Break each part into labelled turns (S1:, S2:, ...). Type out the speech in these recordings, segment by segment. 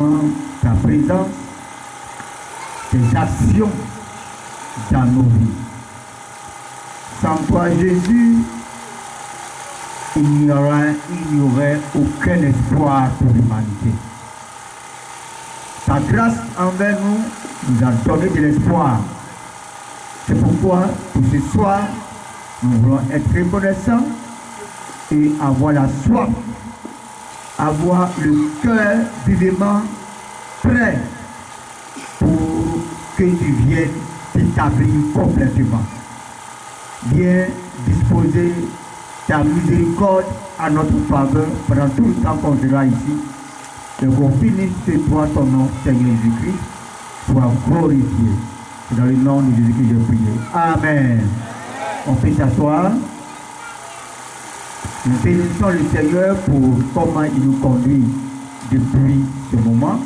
S1: dans ta présence, tes actions dans nos vies. Sans toi, Jésus, il n'y aurait aucun espoir pour l'humanité. Ta grâce envers nous nous a donné de l'espoir. C'est pourquoi, pour ce soir, nous voulons être reconnaissants et avoir la soif, avoir le cœur vivement prêt pour que tu viennes t'établir complètement. Viens disposer ta miséricorde à notre faveur pendant tout le temps qu'on sera ici. Et qu'on finisse de toi ton nom, Seigneur Jésus-Christ, soit glorifié. C'est dans le nom de Jésus que j'ai prié. Amen. On peut s'asseoir. Nous bénissons le Seigneur pour comment il nous conduit depuis ce moment.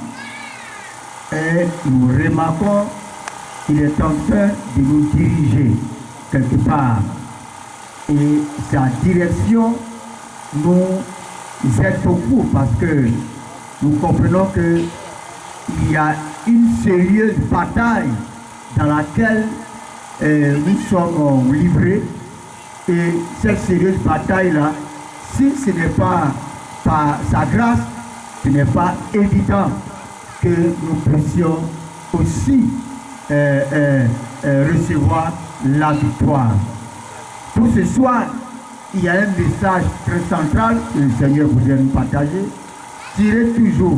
S1: Et nous remarquons qu'il est en train de nous diriger quelque part. Et sa direction nous aide beaucoup parce que nous comprenons qu'il y a une sérieuse bataille dans laquelle nous sommes livrés. Et cette sérieuse bataille-là, si ce n'est pas par sa grâce, ce n'est pas évident que nous puissions aussi recevoir la victoire. Pour ce soir, il y a un message très central que le Seigneur voudrait nous partager. Tirez toujours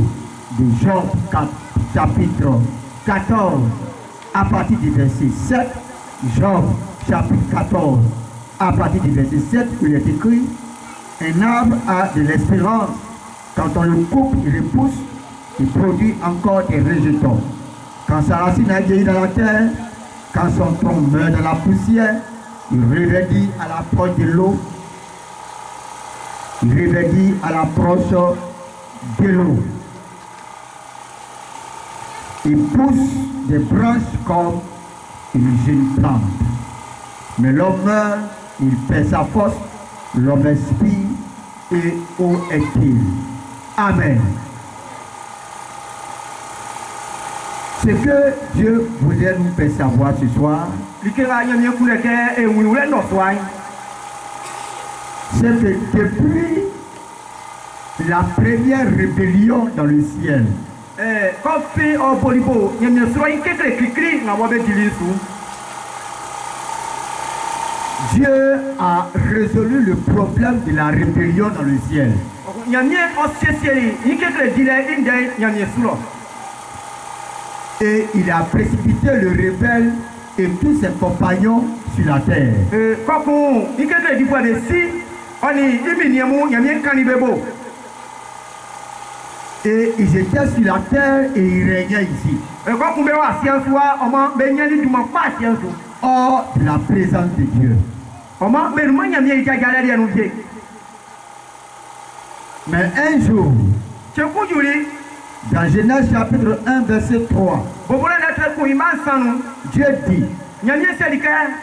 S1: de Job chapitre 14 à partir du verset 7. Job chapitre 14 à partir du verset 7, il est écrit: un arbre a de l'espérance. Quand on le coupe, il repousse, il produit encore des rejetons. Quand sa racine a vieilli dans la terre, quand son tronc meurt dans la poussière, il reverdit à l'approche de l'eau. Il reverdit à l'approche de l'eau. Il pousse des branches comme une jeune plante. Mais l'homme meurt, il perd sa force, l'homme expire, et où est-il? Amen. Ce que Dieu voudrait nous faire savoir ce soir, c'est que depuis la première rébellion dans le ciel, Dieu a résolu le problème de la rébellion dans le ciel. Et il a précipité le rebelle et tous ses compagnons sur la terre. Et ils étaient sur la terre et ils régnaient ici. Hors de la présence de Dieu. Mais un jour, dans Genèse chapitre 1 verset 3, Dieu dit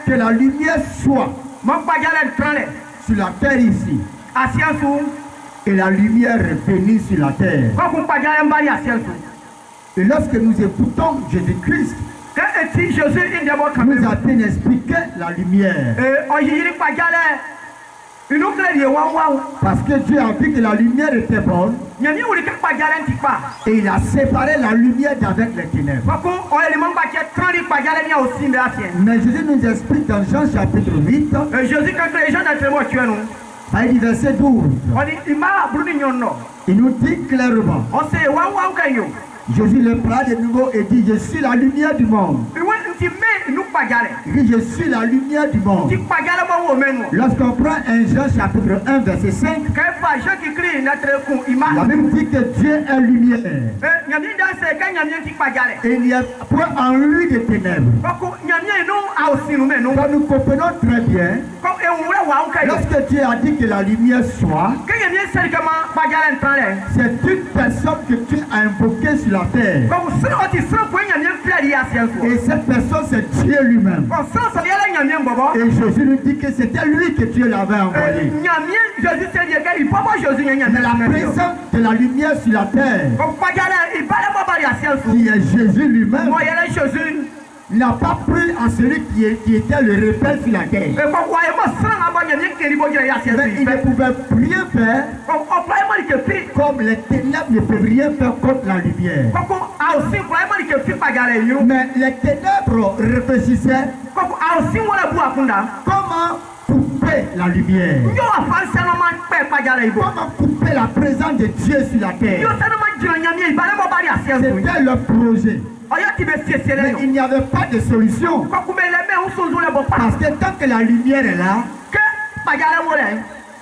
S1: que la lumière soit sur la terre ici. Et la lumière est venue sur la terre. Et lorsque nous écoutons Jésus-Christ, nous a bien expliqué la lumière. Parce que Dieu a vu que la lumière était bonne. Et il a séparé la lumière d'avec les ténèbres. Mais Jésus nous explique dans Jean chapitre 8, à verset 12. Il nous dit clairement. Jésus le prend de nouveau et dit: je suis la lumière du monde. Il dit: je suis la lumière du monde. Lorsqu'on prend un Jean chapitre 1 verset 5, la Bible dit que Dieu est lumière. Et il n'y a point en lui de ténèbres. Quand nous comprenons très bien, lorsque Dieu a dit que la lumière soit, c'est une personne que Dieu a invoquée sur la terre. Et cette personne, c'est Dieu lui-même. Et Jésus nous dit que c'était lui que Dieu l'avait envoyé. Mais la présence de la lumière sur la terre qui est Jésus lui-même, n'a pas pris à celui qui était le rebelle sur la terre. Mais il ne pouvait rien faire comme les ténèbres ne peuvent rien faire contre la lumière. Mais les ténèbres réfléchissaient comment couper la lumière, comment couper la présence de Dieu sur la terre. C'était le projet. Mais il n'y avait pas de solution. Parce que tant que la lumière est là,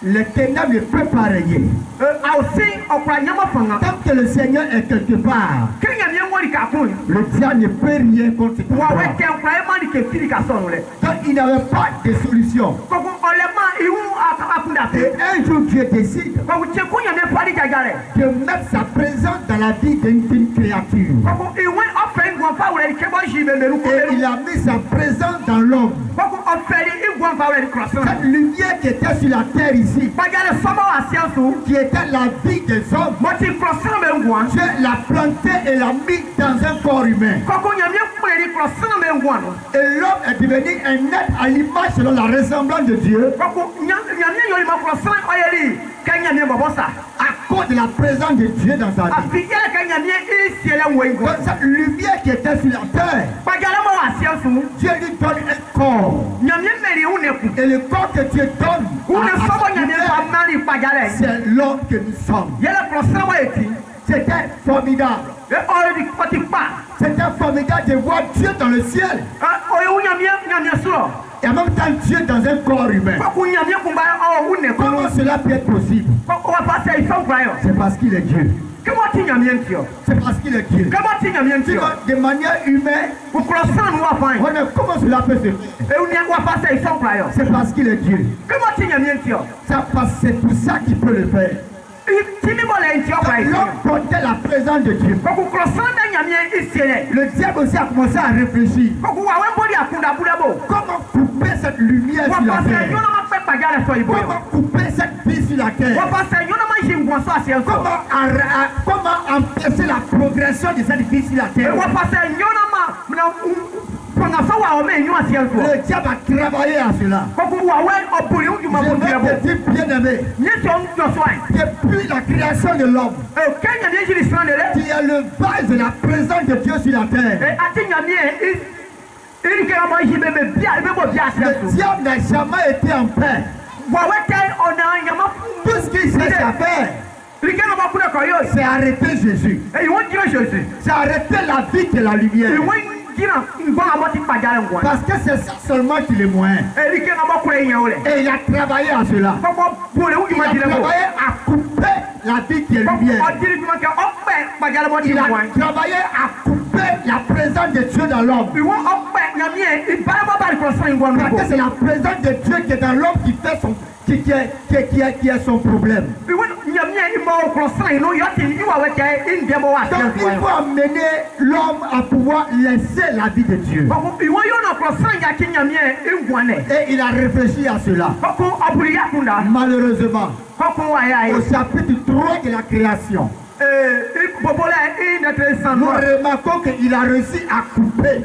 S1: les ténèbres ne peuvent pas régner. Tant que le Seigneur est quelque part, le diable ne peut rien contre toi. Donc il n'y avait pas de solution. Et un jour Dieu décide de mettre sa présence dans la vie d'une créature. Et il a mis sa présence dans l'homme. Cette lumière qui était sur la terre ici, qui était la vie des hommes, Dieu l'a plantée et l'a mis dans un corps humain. Et l'homme est devenu un être à l'image selon la ressemblance de Dieu. À cause de la présence de Dieu dans sa vie. Donc cette lumière qui était sur la terre, Dieu lui donne un corps. Et le corps que Dieu donne, c'est l'homme que nous sommes. C'était formidable. C'était formidable de voir Dieu dans le ciel. Et en même temps Dieu dans un corps humain. Comment cela peut être possible? C'est parce qu'il est Dieu. C'est parce qu'il est Dieu. De manière humaine, comment cela peut se faire? C'est parce qu'il est Dieu. C'est pour ça qu'il peut le faire. L'homme portait la présence de Dieu. Le diable aussi a commencé à réfléchir. Comment couper cette lumière sur la terre? Comment couper cette vie sur la terre? Comment empêcher la progression de cette vie sur la terre? Le diable a travaillé à cela. Je veux te dire, bien-aimé, depuis la création de l'homme, qui est le base de la présence de Dieu sur la terre, le diable n'a jamais été en paix. Tout ce qu'il cherche à faire, c'est arrêter Jésus. C'est arrêter la vie de la lumière. Parce que c'est ça seulement qu'il est moyen. Et il a travaillé à cela. Il a travaillé à couper la vie qui est lumière. Il a travaillé à couper la présence de Dieu dans l'homme. Parce que c'est la présence de Dieu qui est dans l'homme qui fait son qui est son problème. Donc il faut amener l'homme à pouvoir laisser la vie de Dieu. Et il a réfléchi à cela. Malheureusement, au chapitre 3 de la création, nous remarquons qu'il a réussi à couper.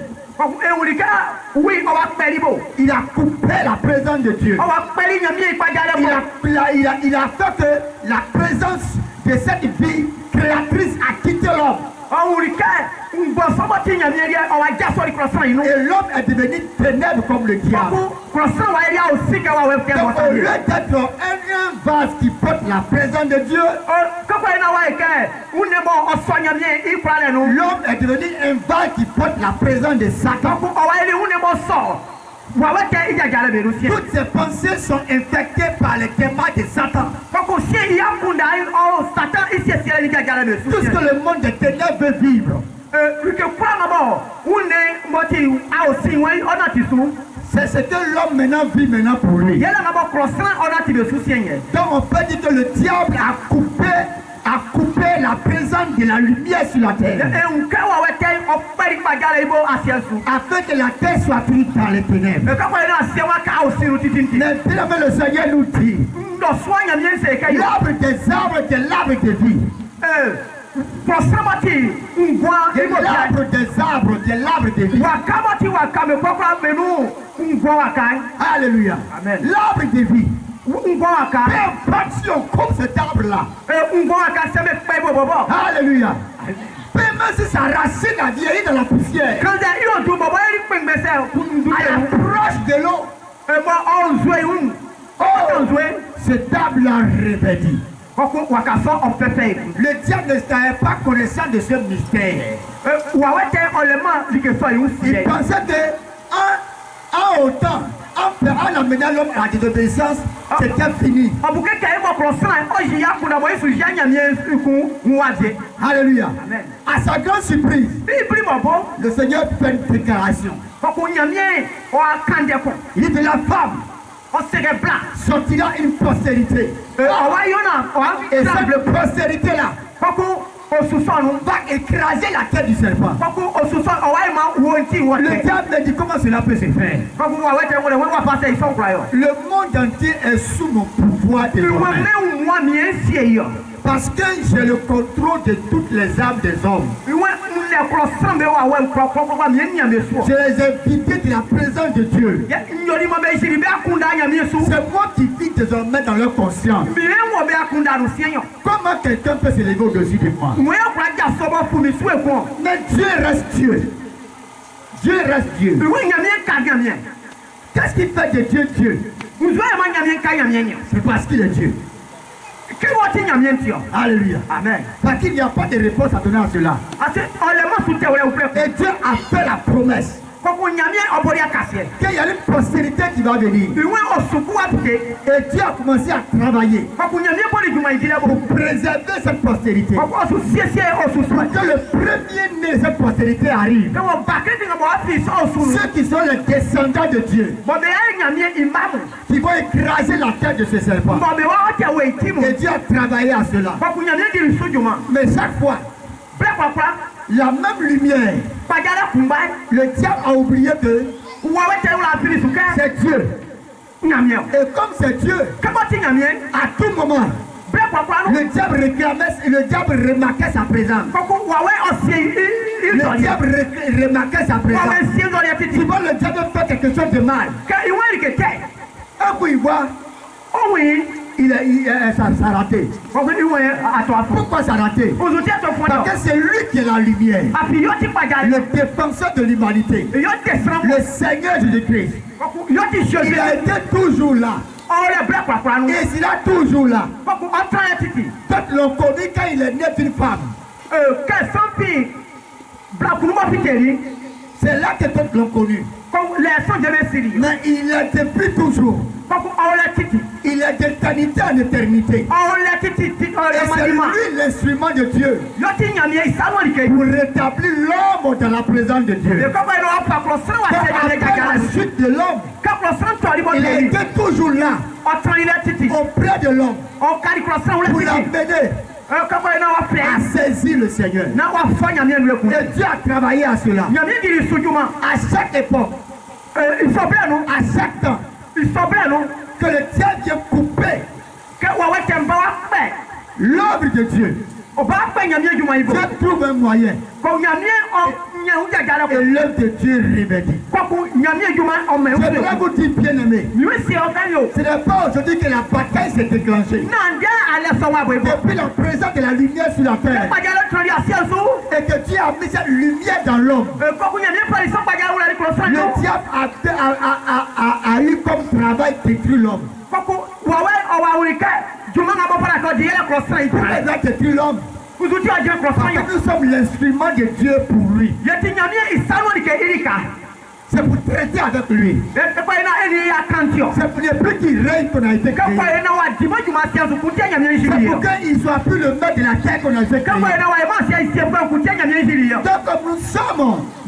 S1: Il a coupé la présence de Dieu. Il a fait que la présence de cette vie créatrice a quitté l'homme. Et l'homme est devenu ténèbre comme le diable. Donc au lieu d'être un vase qui porte la présence de Dieu, l'homme est devenu un vase qui porte la présence de Satan. Toutes ces pensées sont infectées par les témoins de Satan. Tout ce que le monde des ténèbres veut vivre, c'est ce que l'homme maintenant vit maintenant pour lui. Donc on peut dire que le diable a coupé la présence de la lumière sur la terre, afin que la terre soit prise dans les ténèbres. Mais le Seigneur nous dit, l'arbre des arbres de l'arbre de vie. Il l'arbre des arbres, de l'arbre de vie. Alléluia.
S2: Amen.
S1: L'arbre de vie. Peu importe si on coupe cet arbre-là. Alléluia. Même si sa racine a vieilli dans la poussière, à l'approche de l'eau, cet arbre-là revêtit. Le diable n'était pas connaissant de ce mystère. Il pensait qu'en autant, en amenant l'homme à la désobéissance, c'était fini. Alléluia.
S2: Amen.
S1: À sa grande surprise, le Seigneur fait une déclaration. Il dit de la femme sortira une postérité. Et cette postérité-là va écraser la tête du serpent. Le diable me dit comment cela peut se faire. Le monde entier est sous mon pouvoir désormais. Parce que j'ai le contrôle de toutes les âmes des hommes. Je les ai vidés de la présence de Dieu. C'est moi qui vis désormais dans leur conscience. Comment quelqu'un peut se lever au-dessus de moi? Mais Dieu reste Dieu. Dieu reste Dieu. Qu'est-ce qui fait de Dieu Dieu? C'est parce qu'il est Dieu. Alléluia.
S2: Amen.
S1: Parce qu'il n'y a pas de réponse à donner à cela. Et Dieu a fait la promesse qu'il y a une postérité qui va venir. Et Dieu a commencé à travailler pour préserver cette postérité. Pour que le premier-né de cette postérité arrive. Ceux qui sont les descendants de Dieu, qui vont écraser la tête de ce serpent. Et Dieu a travaillé à cela. Mais chaque fois, la même lumière, le diable a oublié que c'est Dieu. Et comme c'est Dieu, à tout moment, le diable remarquait sa présence. Le diable remarquait sa présence. Souvent le diable fait quelque chose de mal. Un coup il voit, ça a raté. Pourquoi ça a raté? Parce que c'est lui qui est la lumière, le défenseur de l'humanité, le Seigneur Jésus-Christ. Il a été toujours là. Et il est toujours là. Quand l'on connaît quand il est né d'une femme, c'est là que tous l'ont connu. Mais il est depuis toujours. Il est d'éternité en éternité. Et c'est lui l'instrument de Dieu pour rétablir l'homme dans la présence de Dieu. Après la chute de l'homme, il a été toujours là auprès de l'homme pour l'amener à saisir le Seigneur. Et Dieu a travaillé à cela. À chaque époque, à chaque temps, que le diable vient couper l'œuvre de Dieu. Dieu trouve un moyen. Et l'œuvre de Dieu revêtit. Je voudrais vous dire, bien aimé, ce n'est pas aujourd'hui que la bataille s'est déclenchée. Depuis la présence de la lumière sur la terre, et que Dieu a mis cette lumière dans l'homme, le diable a eu comme travail détruire l'homme. Il a détruit l'homme. Parce que nous sommes l'instrument de Dieu pour lui. C'est pour traiter avec lui. C'est pour ne plus qu'il règne qu'on a été créé. C'est pour qu'il soit plus le maître de la terre qu'on a été créé.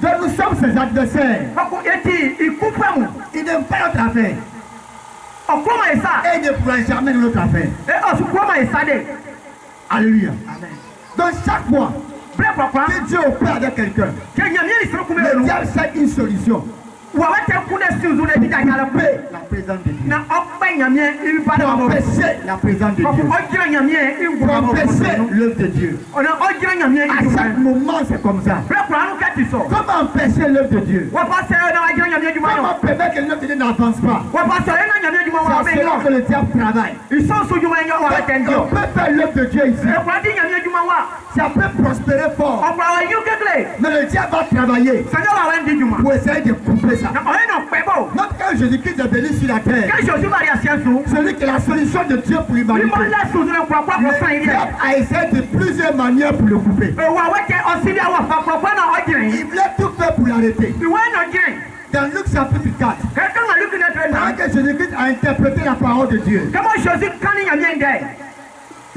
S1: Donc nous sommes ses adversaires. Il n'aime pas notre affaire. Et il ne pourra jamais notre affaire. Alléluia. Amen. Donc chaque fois que Dieu opère avec quelqu'un, le diable cherche une solution. Pour empêcher la présence de Dieu. Pour empêcher la présence de Dieu. Pour empêcher l'œuvre de Dieu. À chaque moment c'est comme ça. Comment empêcher l'œuvre de Dieu? Comment permettre que l'œuvre de Dieu n'avance pas? C'est là que le diable travaille. On peut faire l'œuvre de Dieu ici. Ça peut prospérer fort. Mais le diable va travailler pour essayer de couper ça. Même quand Jésus-Christ est venu sur la terre, celui qui est la solution de Dieu pour l'humanité, le diable a essayé de plusieurs manières pour le couper. Il voulait tout faire pour l'arrêter. Dans Luc chapitre 4, pendant que Jésus-Christ a interprété la parole de Dieu,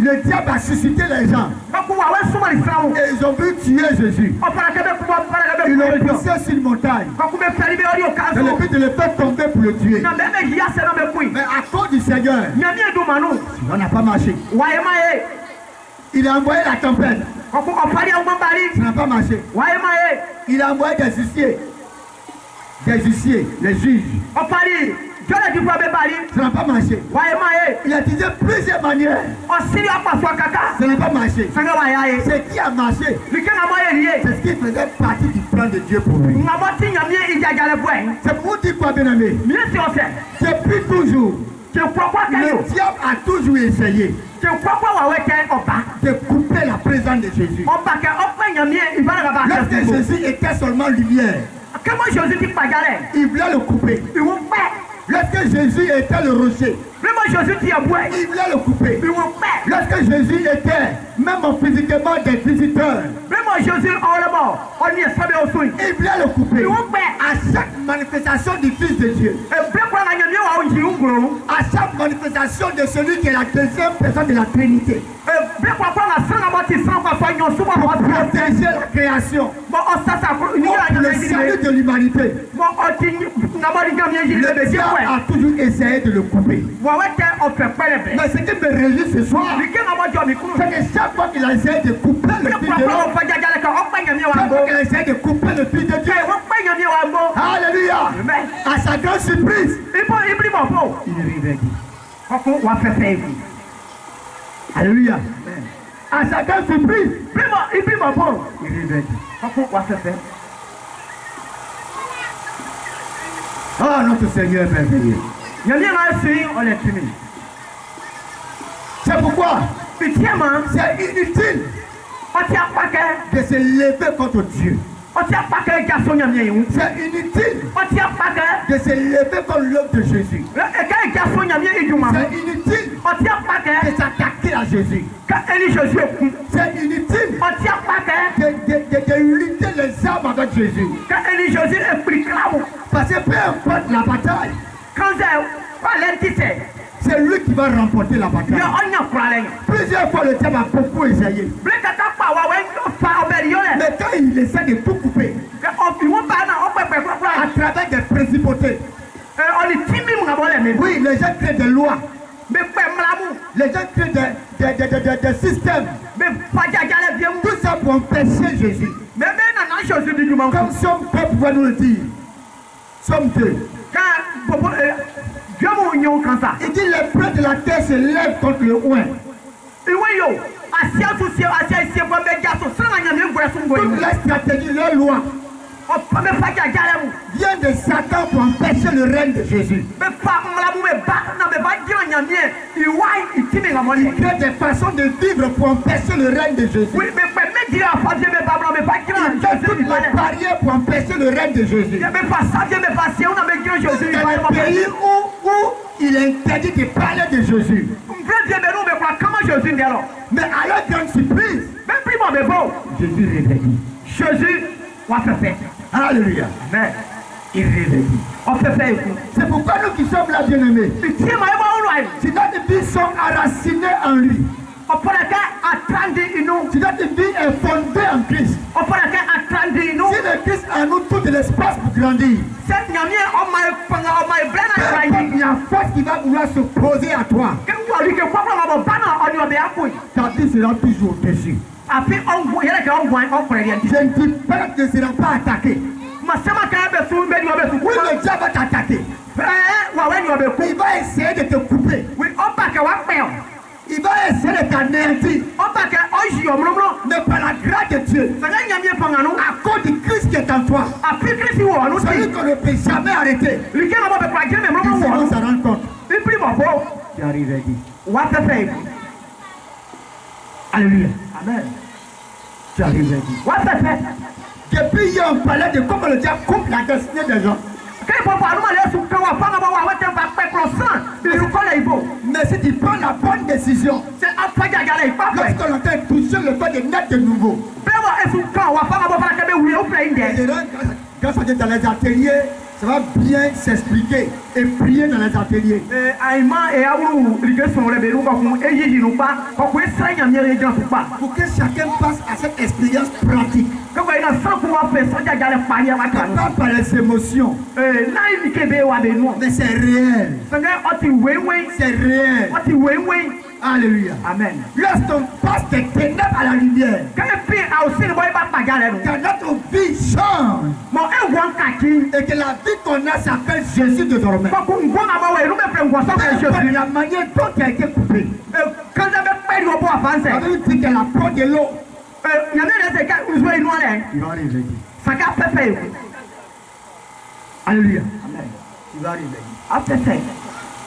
S1: le diable a suscité les gens et ils ont vu tuer Jésus. Ils l'ont poussé sur une montagne dans le but de le faire tomber pour le tuer. Mais à cause du Seigneur, on n'a pas marché. Il a envoyé la tempête. Ça n'a pas marché. Il a envoyé des huissiers, les juges. Ça n'a pas marché. Il a utilisé plusieurs manières. Ça n'a pas marché. Ce qui a marché, c'est ce qui faisait partie du plan de Dieu pour lui. C'est pour vous dire quoi, bien aimé? Depuis toujours, le diable a toujours essayé de couper la présence de Jésus. Lorsque Jésus était seulement lumière, il voulait le couper. Lorsque Jésus était le rocher, il voulait le couper. Lorsque Jésus était même physiquement des visiteurs, il voulait le couper. À chaque manifestation du Fils de Dieu, à chaque manifestation de celui qui est la deuxième personne de la Trinité, pour protéger la création, pour le salut de l'humanité, le diable a toujours essayé de le couper. Mais ce qui me réjouit ce soir, c'est que chaque fois qu'il a essayé de couper le Fils de l'homme, chaque fois qu'il a essayé de couper le Fils de Dieu, alléluia, à sa grande surprise, il réveille. Alléluia. À sa grande surprise, il réveille. Oh, notre Seigneur est merveilleux. C'est pourquoi c'est inutile de se lever contre Dieu. C'est inutile de se lever contre l'œuvre de Jésus. C'est inutile de s'attaquer à Jésus. C'est inutile de lutter les armes avec Jésus. Parce que peu importe la bataille, c'est lui qui va remporter la bataille. Plusieurs fois le diable a beaucoup essayé. Mais quand il essaie de tout couper, à travers des principautés, oui, les gens créent des lois. Les gens créent des systèmes. Tout ça pour empêcher Jésus. Comme son peuple va nous le dire. Somme 2. Il dit les prêtres de la terre se lèvent contre le oint. Toute la stratégie, leur loi vient de Satan pour empêcher le règne de Jésus. Il crée des façons de vivre pour empêcher le règne de Jésus. Il fait toutes les barrières pour empêcher le règne de Jésus. Dans les pays où il est interdit de parler de Jésus. Mais à leur grande surprise, Jésus réveille. Alléluia.
S2: Amen. Il réveille.
S1: C'est pourquoi nous qui sommes là, bien-aimés, si notre vie sont enracinés en lui, si notre vie est fondée en Christ, si le Christ a nous tout de l'espace pour grandir, il y a force qui va vouloir se poser à toi. Ta vie sera toujours au-dessus. Je ne dis pas que tu ne seras pas attaqué. Oui, le diable va t'attaquer. Il va essayer de te couper. Il va essayer de t'anéantir. Mais par la grâce de Dieu, à cause du Christ qui est en toi, celui qu'on ne peut jamais arrêter, et se rendre compte, tu arrives à dire.
S2: Alléluia.
S1: Amen. Tu arrives à dire. Depuis hier, on parlait de comment le diable coupe la destinée des gens. Mais si tu prends la bonne décision, lorsqu'on entend toucher le fait de naître de nouveau, grâce à Dieu dans les ateliers, ça va bien s'expliquer et prier dans les ateliers. Pour que chacun passe à cette expérience pratique. Pas par les émotions. Mais c'est réel. C'est réel. Alléluia.
S2: Amen.
S1: Lorsqu'on passe des ténèbres à la lumière, quand notre vie change, et que la vie qu'on a s'appelle Jésus désormais, la manière dont tu as été coupé, la Bible dit que la porte de l'eau, il va arriver.
S2: Alléluia.
S1: Amen. Tu vas arriver.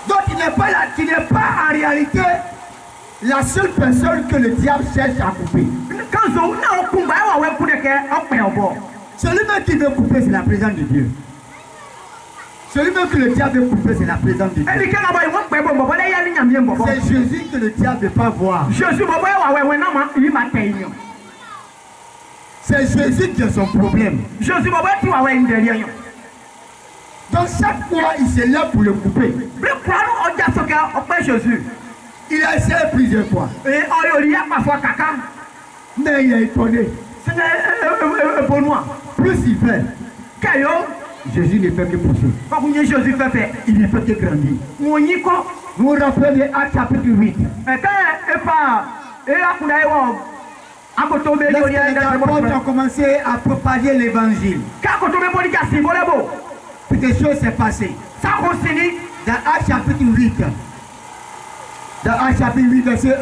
S1: Donc tu n'es pas en réalité la seule personne que le diable cherche à couper. Celui même qui veut couper, c'est la présence de Dieu. Celui même que le diable veut couper, c'est la présence de Dieu. C'est Jésus que le diable ne veut pas voir. C'est Jésus qui a son problème. Donc chaque fois, il se lève pour le couper. Il a essayé plusieurs fois. Mais il a étonné. Plus il fait, Jésus ne fait que pousser. Il ne fait que grandir. Vous vous rappelez de Actes chapitre 8. Les apôtres ont commencé à propager l'évangile. Quelque chose s'est passé. Dans Actes chapitre 8. Dans Actes chapitre 8, verset 1,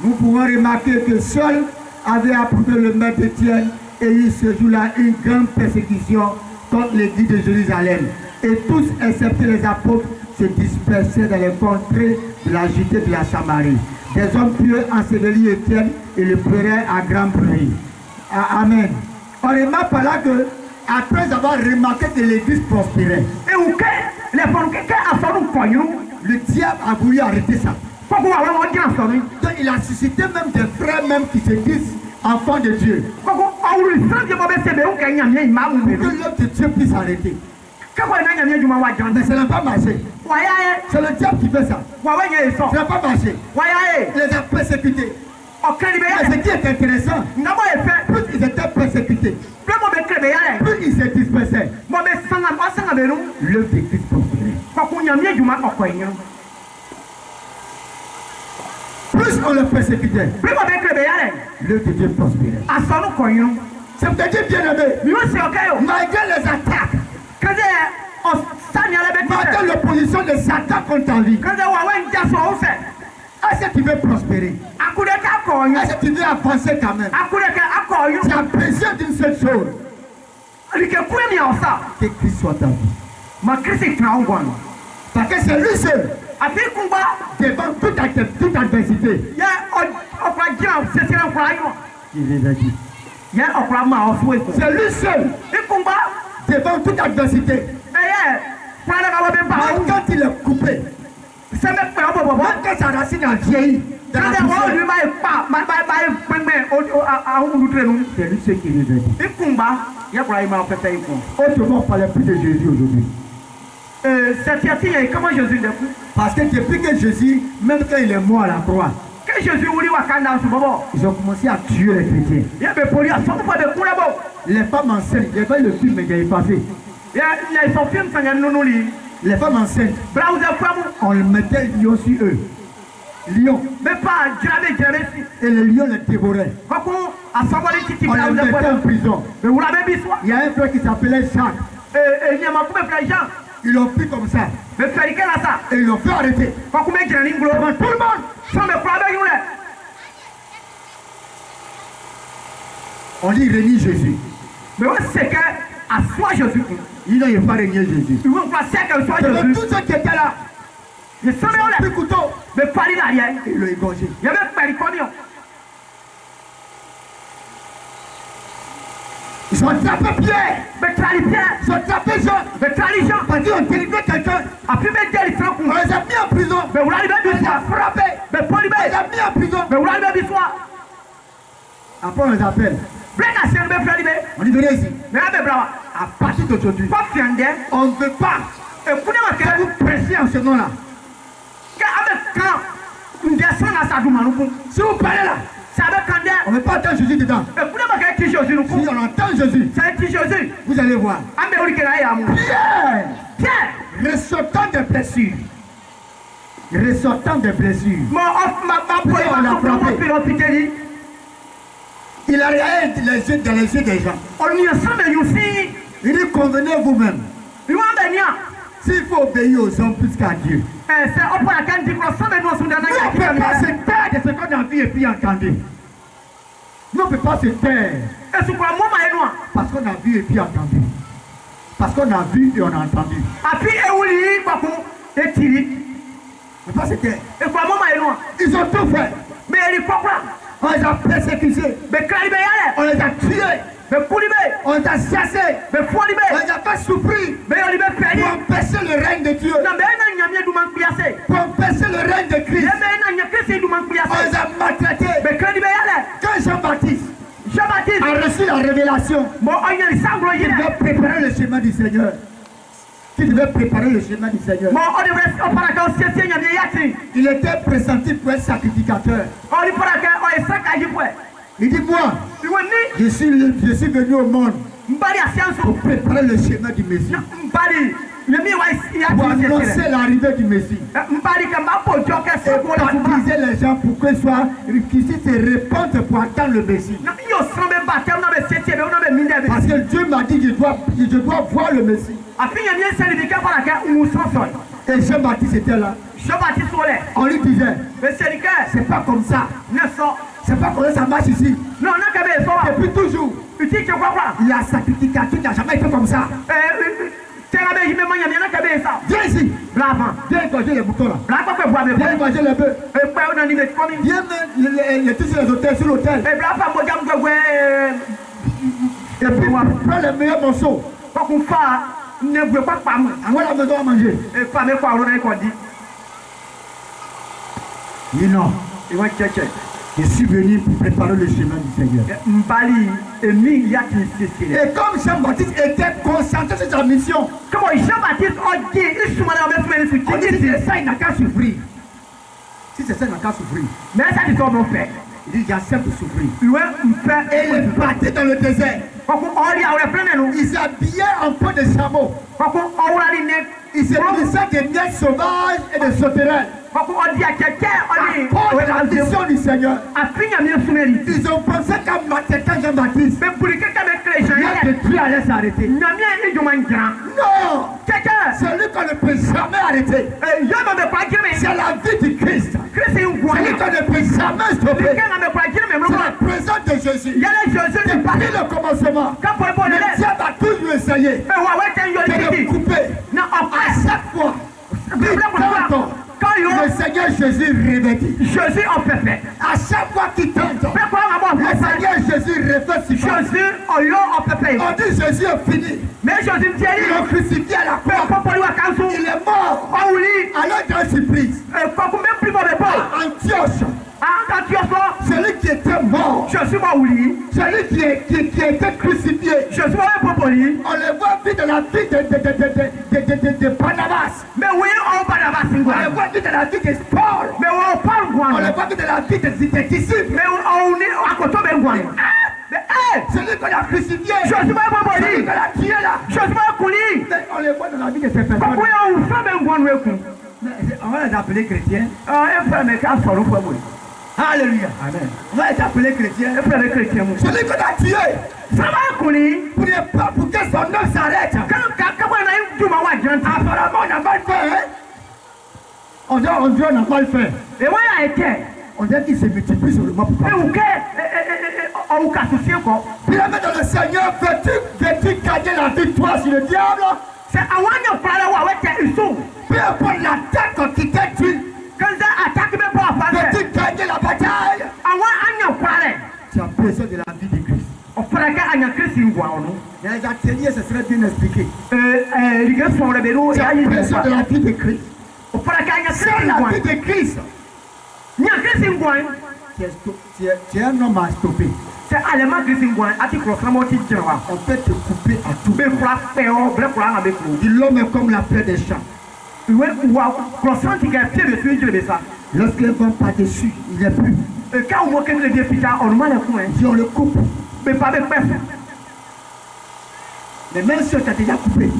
S1: nous pouvons remarquer que Saul avait approuvé le maître d'Étienne et il ce jour-là une grande persécution contre l'église de Jérusalem. Et tous, excepté les apôtres, se dispersaient dans les contrées de la Judée de la Samarie. Des hommes pieux ensevelirent Étienne et le pleuraient à grand bruit. Amen. On remarque par là que, après avoir remarqué que l'église prospérait, le diable a voulu arrêter ça. Donc il a suscité même des frères même qui se disent enfants de Dieu. Pour que l'œuvre de Dieu puisse arrêter. Mais ça n'a pas marché. C'est le diable qui fait ça. Ça n'a pas marché. Il les a persécutés. Mais ce qui est intéressant, plus ils étaient persécutés, plus ils se dispersaient, l'œuvre de Christ prospérait. Plus on le persécutait, l'œuvre de Dieu prospérait. Ça veut dire, bien aimé, malgré les attaques, malgré l'opposition de Satan contre ta vie, est-ce que tu veux prospérer? Est-ce que tu veux avancer quand même? Tu as besoin d'une seule chose, que Christ soit ta vie. Parce que c'est lui seul, devant toute adversité, il les a dit. C'est lui seul, devant toute adversité. Même quand il est coupé, même quand sa racine a vieilli, c'est lui seul qui les a dit. Autrement, on ne parlait plus de Jésus aujourd'hui. Parce que depuis que Jésus, même quand il est mort à la croix, ils ont commencé à tuer les chrétiens. Les femmes enceintes, il y avait le film qui est passé. Les femmes enceintes, on le mettait lion sur eux. Lion. Et le lion les dévorait. On les mettait en prison. Il y a un frère qui s'appelait Jacques. Ils l'ont pris comme ça. Et ils l'ont fait arrêter. Devant tout le monde. On dit renie Jésus.
S2: Mais c'est que à soi Jésus.
S1: Il n'a pas régné Jésus.
S2: Tu veux voir c'est que soit Jésus.
S1: Tous ceux qui étaient là,
S2: je savais on a
S1: le couteau,
S2: mais pas l'arrière.
S1: il l'a égorgé.
S2: Il y avait pas de camion.
S1: Ils ont attrapé Pierre.
S2: Mais trali Pierre.
S1: Ils ont attrapé Jean.
S2: Mais trali Jean.
S1: Parce qu'ils ont délivré quelqu'un.
S2: Après mais des francs.
S1: On les a mis en prison.
S2: Mais vous l'avez
S1: On
S2: vu
S1: les a
S2: soir.
S1: frappés.
S2: Mais Paul
S1: On les a mis en prison.
S2: mais vous l'avez vu soir.
S1: Après on les appelle.
S2: Breka c'est le frère libé.
S1: On dit venez ici.
S2: Mais avec brava.
S1: À partir d'aujourd'hui,
S2: Pas fiandé.
S1: on ne veut pas
S2: Écoutez moi que
S1: que vous prêchiez en ce nom-là.
S2: avec quand une descend à sa douma nous.
S1: Si vous parlez là,
S2: Ça avec quand
S1: on ne veut pas entendre Jésus dedans.
S2: écoutez moi que Jésus nous.
S1: Si on entend Jésus,
S2: C'est Jésus.
S1: vous allez voir.
S2: Amérique là et amour.
S1: Pierre,
S2: Pierre.
S1: ressortant des blessures. Ressortant des blessures. Il a rien dans les yeux des gens. Il dit convenez vous-même. S'il faut obéir aux hommes plus qu'à Dieu. Nous ne peut pas se taire de ce qu'on a vu et puis entendu. Nous ne peut pas se taire parce qu'on a vu et puis entendu. Parce qu'on a vu et on a entendu. Ne peut pas se taire. Ils ont tout fait. On les a persécutés. On les a tués. On les a chassés. On les a fait souffrir. Pour empêcher le règne de Dieu. Pour empêcher le règne de Christ. On les a maltraités. Quand Jean-Baptiste a reçu la révélation, il devait préparer le chemin du Seigneur. Il devait préparer le chemin du Seigneur. Il était pressenti pour être sacrificateur. Il dit moi, je suis venu au monde pour préparer le chemin du Messie. Pour annoncer l'arrivée du Messie. Et baptiser les gens pour qu'ils se répandent pour attendre le Messie. Parce que Dieu m'a dit que je dois voir le Messie. Et Jean-Baptiste était là. On lui disait, c'est pas comme ça. C'est pas comme ça, ça marche ici. Depuis toujours, la sacrificature n'a jamais été comme ça. Viens ici. Viens égorger les moutons là. Viens égorger les bœufs. Viens mettre les hôtels sur l'hôtel. Et puis prends les meilleurs morceaux. On va la maison à manger. Il dit non. Je suis venu pour préparer le chemin du Seigneur. Et comme Jean-Baptiste était concentré sur sa mission, on dit si c'est ça, il n'a qu'à souffrir. Si c'est ça, il n'a qu'à souffrir. Il dit j'accepte de souffrir. Et il est parti dans le désert. Il s'habillait en peau de chameau. Il se nourrissait des miels sauvages et de sauterelles. Pour la mission du Seigneur. Ils ont pensé qu'à maltraiter Jean-Baptiste, Dieu allait s'arrêter. Non! Celui qu'on ne peut jamais arrêter. C'est la vie du Christ. Celui qu'on ne peut jamais stopper. C'est la présence de Jésus. Depuis le commencement, le diable a toujours essayé de le couper. À chaque fois, quand le Seigneur Jésus revêtit.
S2: Jésus en fait.
S1: À chaque fois qu'il tente, le Seigneur Jésus refait si fort. On dit Jésus est fini.
S2: Mais Jésus
S1: Ils l'ont crucifié à la croix. Il est mort. Alors dans le supplice. Antioche. Celui qui était mort. Celui qui était crucifié. On le voit vite de la vie de Barnabas. On le voit vite de la vie de Paul. On le voit vite de la vie des disciples. Celui qu'on a crucifié. Celui qu'on a tué là. On le voit dans la vie de ces personnes. On va les appeler chrétiens. Alléluia. Amen. On va les appeler chrétiens. Celui qu'on a tué. Pour que son nom s'arrête. Apparemment, on n'a pas le fait. On dit on a mal fait. On dirait qu'il se multiplie sur le mot pour
S2: Et où que on casse aussi encore.
S1: Bien dans le Seigneur, veux-tu gagner la victoire sur le diable?
S2: C'est à one of parler ou avec tes sous.
S1: Peu importe l'attaque qui t'a tué.
S2: Quand ça attaque même pas à faire.
S1: Veux-tu gagner la bataille?
S2: À one of parler.
S1: Tu as besoin de la vie de Christ.
S2: On fera qu'à un Christ in Guano.
S1: Dans les ateliers, ce serait bien expliqué.
S2: Les gars sont les bélos.
S1: Tu as besoin de la vie de Christ.
S2: On fera qu'à un Christ
S1: Sans
S2: in
S1: la
S2: Guano.
S1: vie de Christ,
S2: Il y a Christ in Guano.
S1: tu es un homme à stopper.
S2: C'est allemand Christ in Guano. À ti cross la moitié de Java.
S1: On peut te couper à tout.
S2: Mais pour la faire, vrai pour la avec vous.
S1: L'homme est comme la plaie des champs.
S2: Ouais, wow. Croissant qui gagne pied de suite, je le ça.
S1: Lorsqu'il ne va pas dessus, il n'est plus.
S2: Et quand on voit que le député, on le met le coin.
S1: Si on le coupe,
S2: Mais pas avec personne.
S1: mais même si on t'a déjà coupé,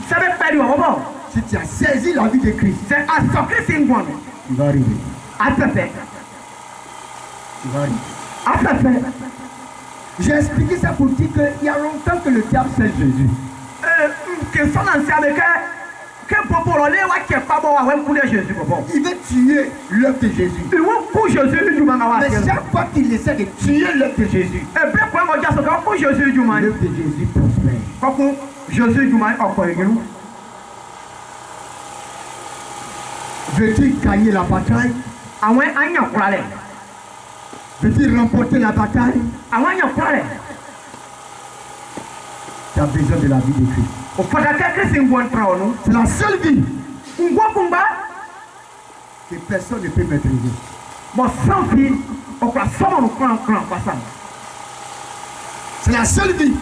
S2: Ça va pas du moment.
S1: si tu as saisi la vie de Christ,
S2: C'est à son Christ in Guano.
S1: il va arriver.
S2: À ce fait.
S1: Il va arriver.
S2: À ce fait.
S1: J'ai expliqué ça pour dire qu'il y a longtemps que le diable sait Jésus.
S2: Que son ancien avec que pour le wa qui est pas bon à couler Jésus bon.
S1: Il veut tuer l'œuvre de Jésus.
S2: Il va pour Jésus du man à
S1: Mais chaque fois qu'il essaie de tuer l'œuvre de Jésus,
S2: et bien quoi on dit ça pour Jésus du man.
S1: l'œuvre de Jésus prospère.
S2: Quand Jésus du man encore nous.
S1: Veux-tu gagner la bataille?
S2: Àwọn anya kwale.
S1: Veux-tu remporter la bataille?
S2: Àwọn anya kwale.
S1: Tu as besoin de la vie de Christ.
S2: O fada ka Christ ngwan tra onu.
S1: C'est la seule vie
S2: Ngwa kumba
S1: que personne ne peut maîtriser.
S2: mo sans vie o kwa somo no kran pasa.
S1: C'est la seule vie.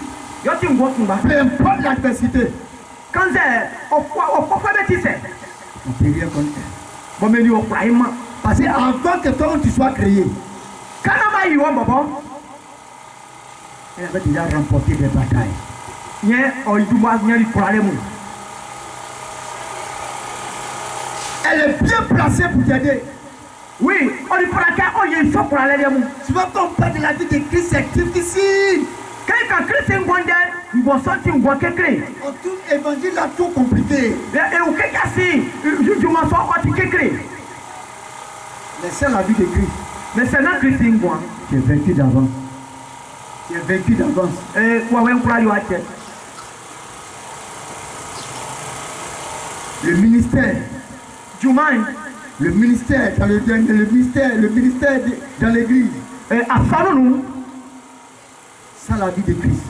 S2: Yo ti ngwa kumba.
S1: Peu importe l'adversité,
S2: Quand c'est o kwa fa beti se.
S1: on ne peut rien contre.
S2: Bo me ni o kwa ima.
S1: Parce qu'avant que toi tu sois créé,
S2: Kana ba yi wo bobo.
S1: elle avait déjà remporté des batailles.
S2: Nye o iduma nye li kwale mu.
S1: Elle est bien placée pour t'aider.
S2: Oui, on dit fada ka o ye so kwale le mu.
S1: Tu vois qu'on parle de la vie de Christ, c'est difficile.
S2: Quand Christ ngwan de ngwa santi ngwa kekre.
S1: On tourne évangile à tout compliqué.
S2: E o ke kasi juma so o ti kekre.
S1: Mais c'est la vie de Christ.
S2: Mais c'est na Christ ngwan.
S1: Tu es vaincu d'avance. Tu es vaincu d'avance.
S2: Wa wen kwale yo ache.
S1: Le ministère,
S2: Juman
S1: le ministère dans le ministère dans l'église,
S2: afanu
S1: sans la vie de Christ,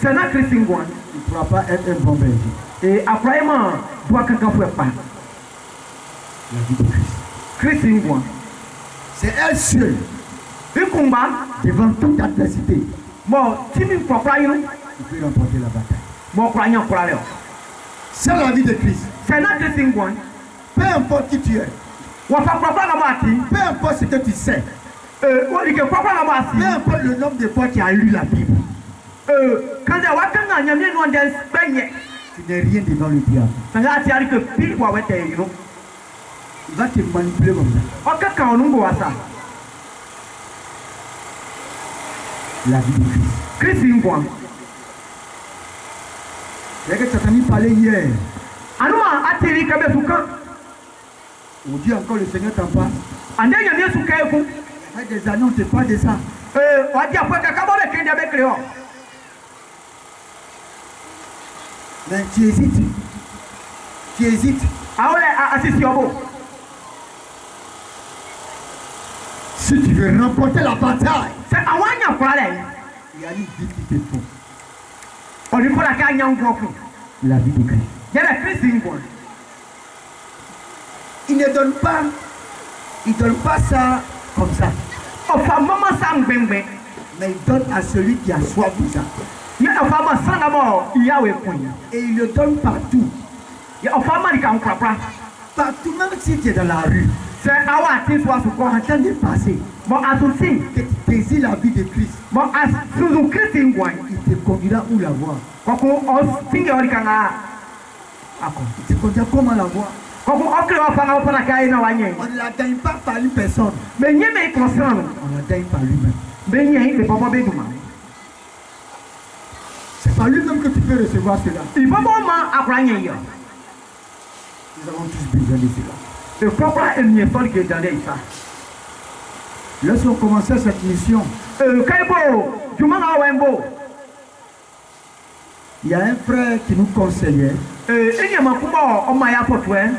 S2: c'est na Christ ngwan.
S1: il ne pourra pas être un bon berger.
S2: Et après moi doit kankan fwe pa.
S1: La vie de Christ.
S2: Christ ngwan.
S1: C'est elle seule,
S2: Ikumba
S1: devant toute adversité,
S2: mo timi kwakwa yin
S1: qui peut remporter la bataille.
S2: mo kwa nya kwa le.
S1: Sans la vie de Christ,
S2: C'est na Christ ngwan.
S1: peu importe qui tu es,
S2: Wa fa kwakwa na ba ti.
S1: peu importe ce que tu sais,
S2: Wo di ke kwakwa na ba
S1: peu
S2: si.
S1: importe le nombre de fois tu as lu la Bible,
S2: Quand de wa kan nya mi no de benye.
S1: tu n'es rien devant le diable.
S2: Ça nga ti ari ke pi wa wete yi no.
S1: Il va te manipuler comme ça.
S2: O ka kan onu go asa.
S1: La vie de Christ.
S2: Christ ngwan.
S1: C'est que tu as entendu parler hier.
S2: Anuma atiri ke be sukan.
S1: On dit encore le Seigneur t'en parle.
S2: Ande nya mi sukan ku.
S1: Il y a des années, on ne te parle de ça.
S2: Wa di afwe ka bo le kende be kre o.
S1: Mais tu hésites. Tu hésites.
S2: Awole asisi obo.
S1: Si tu veux remporter la bataille,
S2: C'est awanya kwa le.
S1: il y a une vie qui te faut.
S2: On dit fada ka nya ngwan ku.
S1: La vie de Christ.
S2: Yele Christ ngwan.
S1: Il ne donne pas ça comme ça.
S2: Ofa mama sam gbengbe.
S1: Mais il donne à celui qui a soif de ça.
S2: Ye ofa ma sanga mo iyawe kunya.
S1: Et il le donne partout.
S2: Ye ofa ma dika nkrapra.
S1: Partout, même si tu es dans la rue,
S2: C'est awa ti so asuko
S1: en train de passer,
S2: mo asusi.
S1: que tu désires la vie de Christ,
S2: Mo asuzu Christ ngwan.
S1: il te conduira où la voir.
S2: Koko o tinge ori kanga. Ako.
S1: Il te conduira comment la voir.
S2: Koko okre wa fanga wa fana kai na wanye.
S1: On ne la gagne pas par une personne,
S2: Me nye me consent.
S1: on la gagne par lui-même.
S2: Me nye le papa be duma.
S1: C'est par lui-même que tu peux recevoir cela.
S2: Ibobo ma akranye yo.
S1: Nous avons tous besoin de cela.
S2: Le papa est mieux fort que dans les ça.
S1: Lorsqu'on commençait cette mission,
S2: Kaibo, Jumanga Wembo,
S1: il y a un frère qui nous conseillait
S2: Enyama Kumba, Omaya Potwen,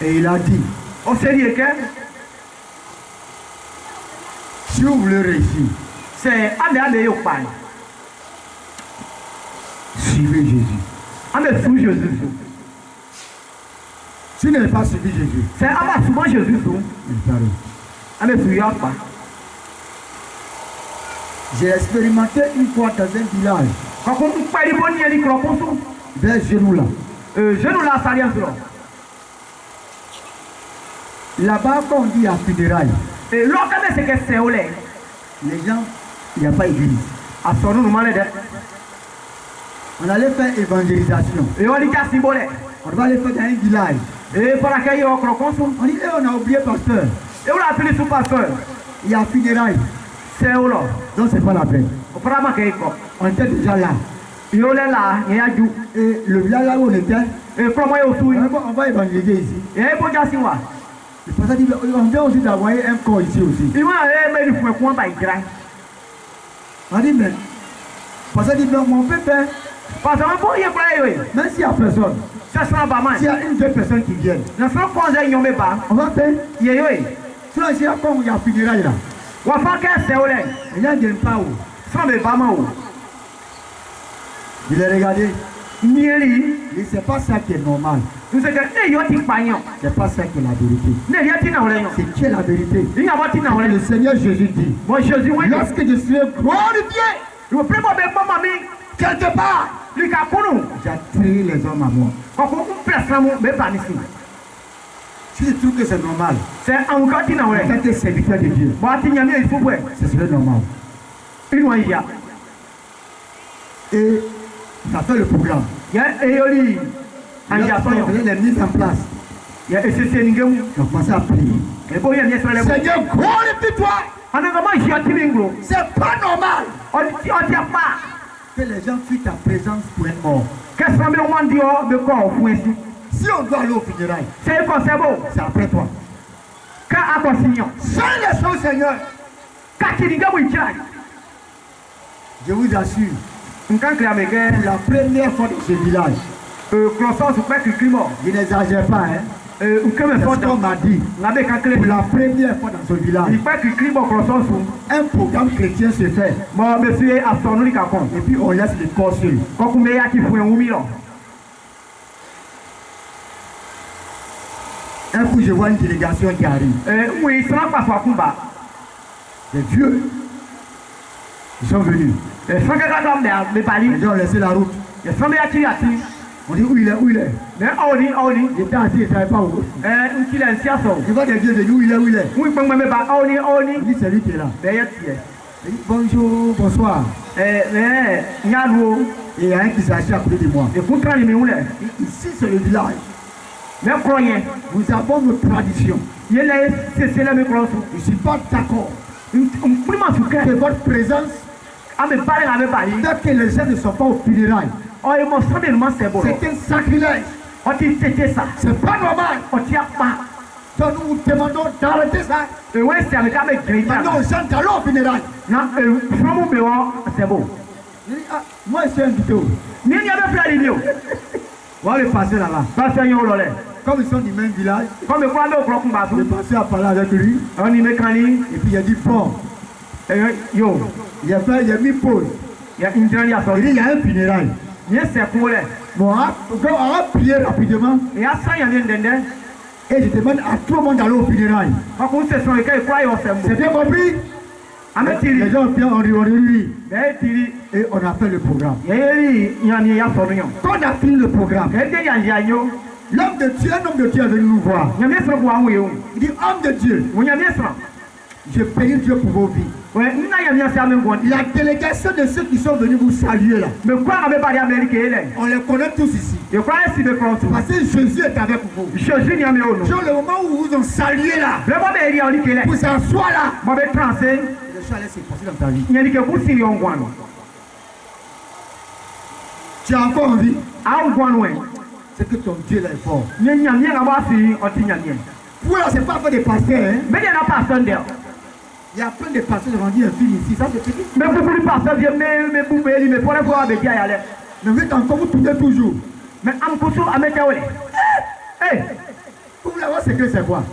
S1: et il a dit,
S2: au sérieux,
S1: si vous voulez réussir,
S2: c'est Ande Yopan,
S1: suivez Jésus.
S2: Ande sous Jésus.
S1: Si vous n'avez pas suivi Jésus,
S2: C'est Aba souvent Jésus,
S1: il paraît.
S2: Ande sous Yapa.
S1: J'ai expérimenté une fois dans un village,
S2: Quand on parle de bonne yali kroposo,
S1: vers Genoula.
S2: je nous la salience là.
S1: Là-bas, quand on dit à funérailles,
S2: Et l'autre c'est que c'est au lait.
S1: les gens, il n'y a pas d'église.
S2: À son nom, nous m'en
S1: On allait faire évangélisation.
S2: et on dit qu'à symbole.
S1: On va aller faire dans un village.
S2: Et pour accueillir au kroposo,
S1: On dit, on a oublié pasteur.
S2: et on l'a appelé sous pasteur.
S1: Il y a funérailles.
S2: C'est au là.
S1: Donc c'est pas la peine.
S2: Au programme qu'il y a.
S1: On était déjà là.
S2: Il y a là, il y a du.
S1: Et le village là où on était,
S2: Et comment il y a aussi.
S1: on va évangéliser ici.
S2: Et il y a un peu de
S1: Le pasteur dit, on vient aussi d'envoyer un corps ici aussi.
S2: il y a un peu de fouet pour un bail grand.
S1: On dit, mais, le pasteur dit, mais on peut faire,
S2: Parce que bon, il y a quoi,
S1: même s'il n'y a personne,
S2: ça sera pas mal.
S1: s'il y a une, deux personnes qui viennent,
S2: Le frère Ponzé, il y a un pas.
S1: on va faire.
S2: Il y a eu.
S1: Sinon, s'il y a comme il y a funérailles là,
S2: On va faire qu'un c'est au lait.
S1: les gens ne viennent pas où.
S2: Sans me pas mal.
S1: Il est regardé.
S2: Nieli.
S1: Et c'est pas ça qui est normal.
S2: Nous c'est que, il y a un pagnon.
S1: C'est pas ça qui est la vérité.
S2: Il y a un pagnon.
S1: C'est qui est la vérité.
S2: Il y a un pagnon.
S1: Le Seigneur Jésus dit,
S2: Moi, Jésus, oui.
S1: lorsque je serai glorifié,
S2: Le plus beau de maman,
S1: quelque part,
S2: lui, qu'a connu.
S1: j'attirerai les hommes à moi.
S2: Quand on place l'amour, mais pas ici.
S1: Si tu trouves que c'est normal,
S2: C'est un gars qui n'a rien.
S1: quand tu es serviteur de Dieu,
S2: Bon, il y a il faut voir.
S1: ce serait normal.
S2: Une fois, il y a.
S1: Et tu as fait le programme.
S2: Il y a Eoli.
S1: On faisait les mises en place.
S2: Il y a SCC Ningem.
S1: On commençait à prier.
S2: Et bon, il y a bien sûr les
S1: Seigneur, glorifie-toi.
S2: on a comment j'ai un timinglo.
S1: C'est pas normal
S2: On dit pas.
S1: que les gens fuient ta présence pour être mort.
S2: Qu'est-ce qu'on me dit de quoi au fond ici?
S1: Si on doit aller au funérailles,
S2: C'est quoi, c'est beau.
S1: c'est après toi.
S2: Quand à quoi signant?
S1: Change les choses, Seigneur.
S2: Quand il dit que oui,
S1: Je vous assure,
S2: quand il y a mes gars,
S1: pour la première fois dans ce village,
S2: croissance ou pas que climat.
S1: je n'exagère pas, hein.
S2: Ou que me
S1: C'est
S2: faut
S1: ce qu'on m'a dit.
S2: la bec à clé.
S1: Pour la première fois dans ce village,
S2: Il pas que climat croissance ou.
S1: un programme chrétien se fait.
S2: Moi, monsieur, à son nom, il compte.
S1: Et puis on laisse les corps seuls.
S2: Quand on met à qui faut un million.
S1: Un coup, je vois une délégation qui arrive.
S2: Oui, ça va pas combat.
S1: Les vieux, ils sont venus.
S2: Et sans que ça me parle,
S1: Les gens ont laissé la route.
S2: et sans me attirer à ti.
S1: On dit où il est, où il est.
S2: Mais on dit,
S1: Il était assis, il ne savait pas où.
S2: un qu'il a un siaso.
S1: Il voit des vieux de nous, où il est, où il est.
S2: Oui, bon, mais pas, on
S1: Il dit c'est lui qui est là.
S2: mais il y a tiens.
S1: Il dit bonjour, bonsoir.
S2: Mais, il y a l'eau.
S1: Et il y a un qui s'est assis à côté de moi.
S2: Et contre les moules.
S1: Ici, c'est le village.
S2: Mais croyez,
S1: Nous avons nos traditions.
S2: il y a c'est la micro.
S1: Je ne suis pas d'accord
S2: Un prima su
S1: que
S2: que,
S1: votre présence,
S2: a me parlé, a me parlé.
S1: dès que les gens ne sont pas au funérailles,
S2: Oh, il m'a simplement c'est bon.
S1: c'est un sacrilège.
S2: On dit c'était ça.
S1: C'est pas normal.
S2: On tient pas.
S1: Donc nous vous demandons d'arrêter ça.
S2: Et ouais, c'est avec un grille.
S1: Maintenant, aux gens d'aller au funérailles.
S2: Non, from mon bureau, c'est bon.
S1: Il dit, ah, moi, je suis invité.
S2: Ni il y avait plus à l'idée.
S1: On va le passer là-bas.
S2: Parce qu'il y a un lolé.
S1: Comme ils sont du même village,
S2: Comme le croit au bloc
S1: j'ai
S2: combattu.
S1: passé à parler avec lui.
S2: On y met Kani.
S1: Et puis il a dit bon.
S2: Yo,
S1: Il a mis pause.
S2: il y a une journée à
S1: Il
S2: sortir.
S1: dit il y a un funérail.
S2: Il y a c'est pour les.
S1: Bon, on va prier rapidement.
S2: Et à ça, il y a un dendin.
S1: Et je demande à tout le monde d'aller au funérail.
S2: Quand on se sent et croit au
S1: C'est
S2: sembo.
S1: bien compris?
S2: A me
S1: Les
S2: tiri.
S1: gens viennent, on rit.
S2: Mais tiri.
S1: Et on a fait le programme.
S2: Il y a un sonnion.
S1: Quand on a fini le programme,
S2: Et il y a un yo.
S1: l'homme de Dieu, un homme de Dieu est venu nous voir.
S2: Il y a bien ça pour un oui.
S1: Il dit, homme de Dieu,
S2: Il y a bien ça.
S1: je paye Dieu pour vos vies.
S2: Ouais, il y a bien ça même quoi.
S1: La délégation de ceux qui sont venus vous saluer là,
S2: Mais quoi avait pas d'Américain?
S1: on les connaît tous ici.
S2: Je crois que c'est de France.
S1: Parce que Jésus est avec vous.
S2: Jésus n'y a mis au nom.
S1: Sur le moment où vous ont salué là,
S2: Le moment où il y a un liquide,
S1: vous asseoir là,
S2: moi je vais transer.
S1: le choix allait se passer dans ta vie.
S2: Il y a des gens qui ont guano.
S1: Tu as encore envie,
S2: Ah, on guano.
S1: c'est que ton Dieu là est fort.
S2: Il y a rien à voir si on tient rien.
S1: Voilà, c'est pas fait des pasteurs. Hein?
S2: Mais il n'y en a pas personne d'ailleurs.
S1: Il y a plein de pasteurs qui ont rendu un film ici. Ça, c'est petit.
S2: Mais beaucoup de personnes viennent, mais pour les voir avec Dieu, aller.
S1: Mais vous êtes encore, vous tournez toujours.
S2: Mais en poussant à mettre où? Eh!
S1: Vous voulez avoir secret, c'est quoi?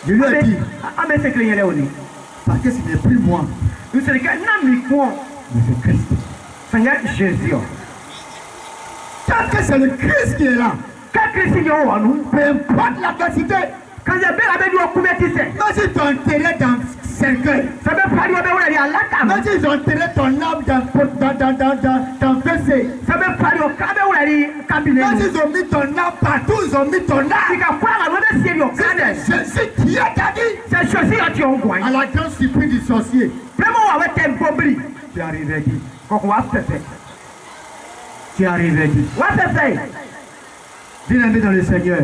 S1: Je lui ai dit.
S2: Ah, mais c'est que il est où?
S1: Parce que ce n'est plus moi.
S2: Mais c'est que non,
S1: mais c'est Christ.
S2: Seigneur Jésus.
S1: Tant que c'est le Christ qui est là,
S2: quand Christ est là, nous,
S1: peu importe la quantité,
S2: quand il y a bien la belle combien tu sais,
S1: même s'ils t'ont enterré dans le cercueil,
S2: ça veut pas dire qu'il y a la cam.
S1: même s'ils ont enterré ton âme dans WC,
S2: ça veut pas dire qu'il y a cabinet.
S1: même s'ils ont mis ton âme partout, ils ont mis ton âme. C'est ce qui a dit.
S2: C'est Jésus qui a dit.
S1: À la grande surprise du sorcier.
S2: Vraiment, avec un bobli.
S1: Tu arrives à dire.
S2: Quand on va faire.
S1: Tu arrives à dire.
S2: On va faire.
S1: Bien-aimé dans le Seigneur.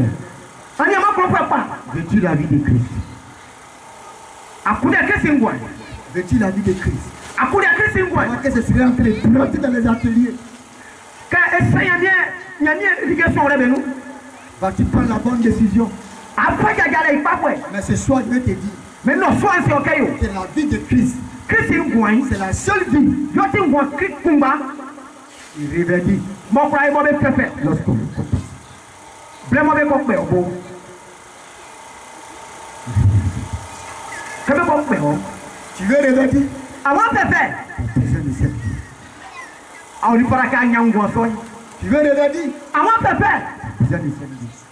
S2: On n'y a pas.
S1: Veux-tu la vie de Christ?
S2: À coup de Christ,
S1: veux-tu la vie de Christ?
S2: À coup de Christ,
S1: que ce serait en train de planter dans les ateliers.
S2: Quand il y a une irrigation là, nous.
S1: Vas-tu prendre la bonne décision?
S2: Après, il y a pas.
S1: Mais ce soir, je vais te dire.
S2: Mais non, soit c'est ok.
S1: C'est la vie de Christ.
S2: C'est
S1: la seule vie.
S2: Je te vois Christ combat.
S1: Il réveille.
S2: Mon frère, il m'a fait.
S1: Lorsqu'on
S2: vraiment bien compris.
S1: tu veux réveiller?
S2: Avant de faire. On lui parle qu'à Nyangou.
S1: Tu veux réveiller?
S2: Avant de faire.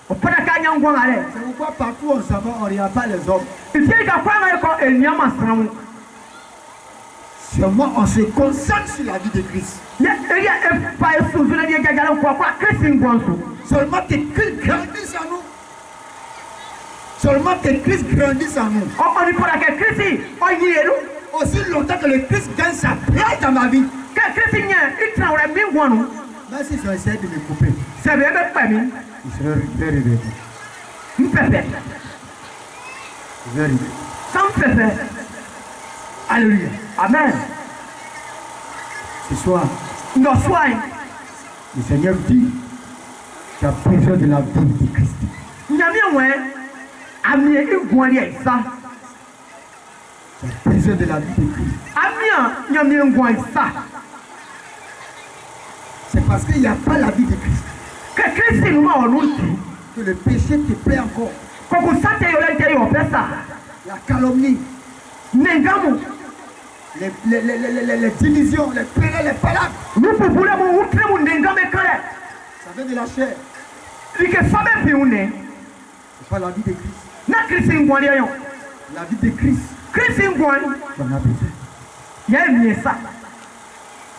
S2: On parle qu'à Nyangou.
S1: C'est pourquoi partout on s'en va, on ne regarde pas les hommes.
S2: Il faut qu'on
S1: seulement on se concentre sur la vie de Christ. Seulement que Christ grandisse en nous. Seulement que Christ grandisse en nous. Aussi longtemps que le Christ gagne sa place dans ma vie. Même s'ils ont essayé de me couper, ils seront réveillés. Alléluia.
S2: Amen.
S1: Ce soir,
S2: non, soit.
S1: Le Seigneur dit, tu as besoin de la vie de Christ. Tu as besoin de la vie de Christ. C'est parce qu'il n'y a pas la vie de Christ que le péché te plaît encore. La calomnie, les divisions, les querelles, les palabres. Ça vient de la chair. C'est pas la vie de Christ. La vie de Christ. Tu en as besoin.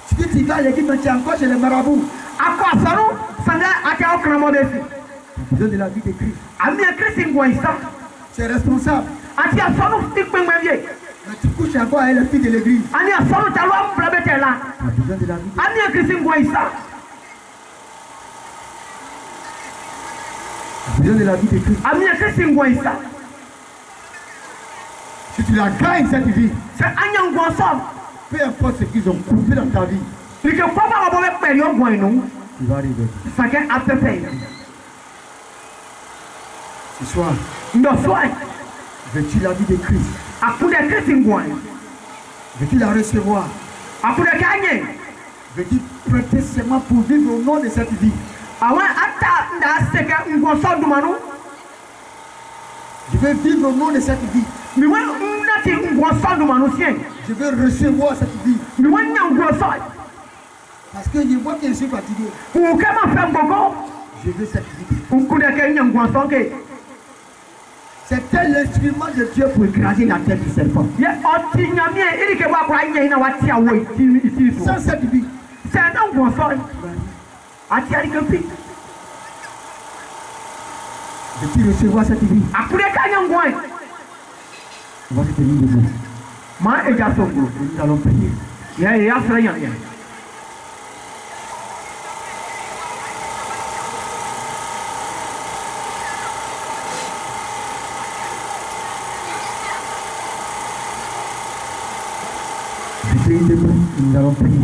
S1: Si tu vas à l'église, mais tu es encore chez les marabouts. Tu as besoin de la vie de Christ. Tu es responsable. Mais tu couches encore avec les filles de l'église. Tu as besoin de la vie de Christ. Tu as besoin de la vie de Christ. Si tu la gagnes cette vie, peu importe ce qu'ils ont coupé dans ta vie, tu vas arriver. Ce soir, veux-tu la vie de Christ? Veux-tu la recevoir? Veux-tu prêter serment pour vivre au nom de cette vie? Je veux vivre au nom de cette vie. Je veux recevoir cette vie. Parce que je vois que je suis fatigué. Je veux cette vie. C'était l'instrument de Dieu pour écraser la tête du serpent. Sans cette vie, veux-tu recevoir cette vie? On va se tenir debout. Nous allons prier. Nous allons prier.